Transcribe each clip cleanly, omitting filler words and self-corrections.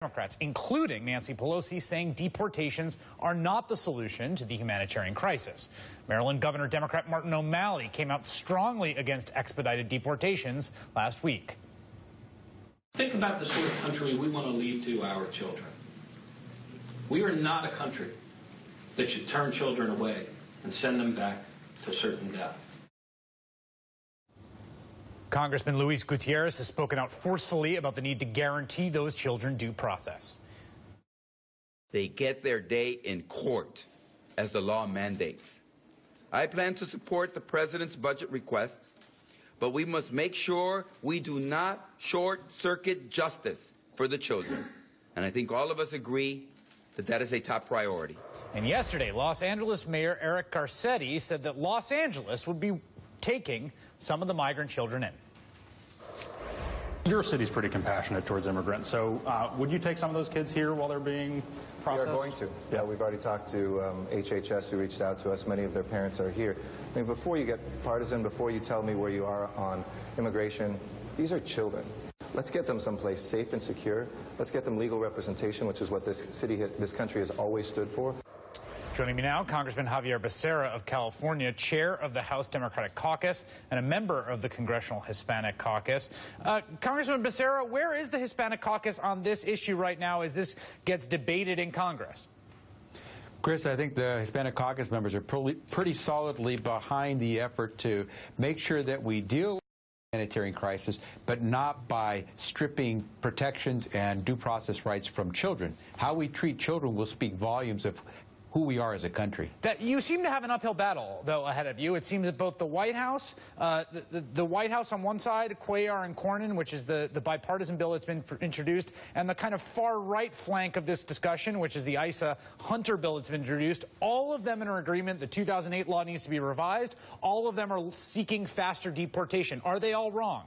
Democrats, including Nancy Pelosi, saying deportations are not the solution to the humanitarian crisis. Maryland Governor Democrat Martin O'Malley came out strongly against expedited deportations last week. Think about the sort of country we want to leave to our children. We are not a country that should turn children away and send them back to certain death. Congressman Luis Gutierrez has spoken out forcefully about the need to guarantee those children due process. They get their day in court, as the law mandates. I plan to support the president's budget request, but we must make sure we do not short-circuit justice for the children. And I think all of us agree that that is a top priority. And yesterday, Los Angeles Mayor Eric Garcetti said that Los Angeles would be taking some of the migrant children in. Your city's pretty compassionate towards immigrants, so would you take some of those kids here while they're being processed? We are going to. Yeah, we've already talked to HHS, who reached out to us. Many of their parents are here. I mean, before you get partisan, before you tell me where you are on immigration, these are children. Let's get them someplace safe and secure. Let's get them legal representation, which is what this country has always stood for. Joining me now, Congressman Javier Becerra of California, chair of the House Democratic Caucus and a member of the Congressional Hispanic Caucus. Congressman Becerra, where is the Hispanic Caucus on this issue right now as this gets debated in Congress? Chris, I think the Hispanic Caucus members are pretty solidly behind the effort to make sure that we deal with the humanitarian crisis, but not by stripping protections and due process rights from children. How we treat children will speak volumes of who we are as a country. That you seem to have an uphill battle, though, ahead of you. It seems that both the White House, the White House on one side, Cuellar and Cornyn, which is the bipartisan bill that's been introduced, and the kind of far-right flank of this discussion, which is the ISA Hunter bill that's been introduced, all of them are in agreement the 2008 law needs to be revised. All of them are seeking faster deportation. Are they all wrong?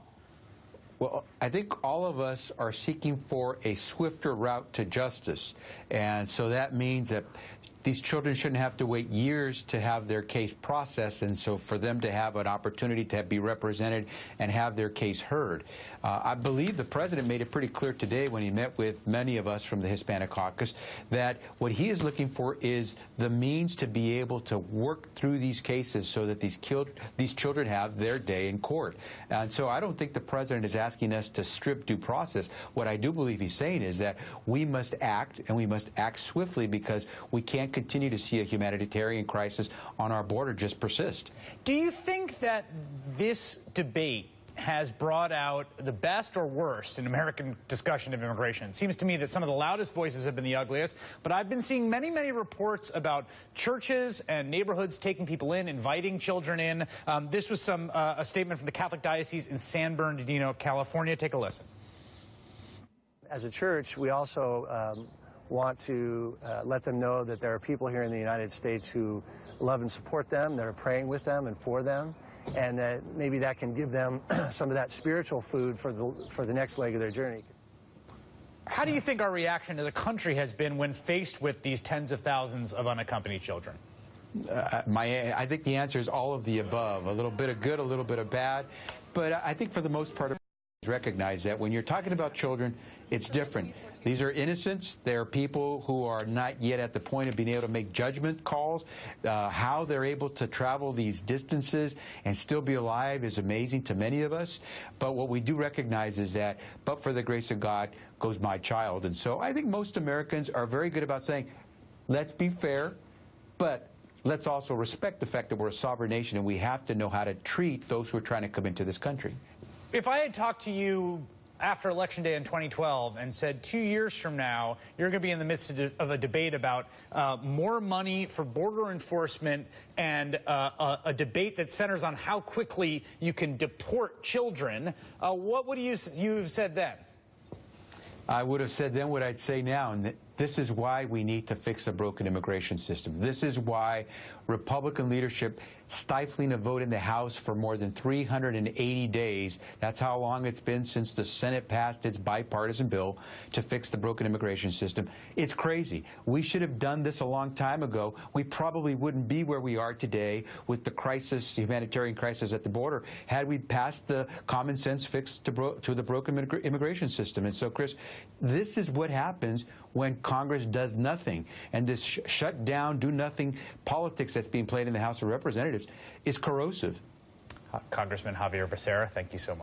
Well, I think all of us are seeking for a swifter route to justice. And so that means that these children shouldn't have to wait years to have their case processed, and so for them to have an opportunity to be represented and have their case heard. I believe the president made it pretty clear today when he met with many of us from the Hispanic Caucus that what he is looking for is the means to be able to work through these cases so that these children have their day in court. And so I don't think the president is asking us to strip due process. What I do believe he's saying is that we must act, and we must act swiftly, because we can't continue to see a humanitarian crisis on our border just persist. Do you think that this debate has brought out the best or worst in American discussion of immigration? It seems to me that some of the loudest voices have been the ugliest, but I've been seeing many, many reports about churches and neighborhoods taking people in, inviting children in. This was a statement from the Catholic Diocese in San Bernardino, California. Take a listen. As a church, we also want to let them know that there are people here in the United States who love and support them, that are praying with them and for them, and that maybe that can give them some of that spiritual food for the next leg of their journey. How do you think our reaction as a country has been when faced with these tens of thousands of unaccompanied children? I think the answer is all of the above, a little bit of good, a little bit of bad, but I think for the most part, recognize that when you're talking about children, it's different. These are innocents. They're people who are not yet at the point of being able to make judgment calls. How they're able to travel these distances and still be alive is amazing to many of us. But what we do recognize is that, but for the grace of God goes my child. And so I think most Americans are very good about saying, let's be fair, but let's also respect the fact that we're a sovereign nation and we have to know how to treat those who are trying to come into this country. If I had talked to you after Election Day in 2012 and said 2 years from now, you're going to be in the midst of a debate about more money for border enforcement and a debate that centers on how quickly you can deport children, what would you have said then? I would have said then what I'd say now, and This is why we need to fix a broken immigration system. This is why Republican leadership stifling a vote in the House for more than 380 days, that's how long it's been since the Senate passed its bipartisan bill to fix the broken immigration system. It's crazy. We should have done this a long time ago. We probably wouldn't be where we are today with the crisis, humanitarian crisis at the border, had we passed the common sense fix to the broken immigration system. And so, Chris, this is what happens when Congress does nothing. And this shut down, do nothing politics that's being played in the House of Representatives is corrosive. Congressman Javier Becerra, thank you so much.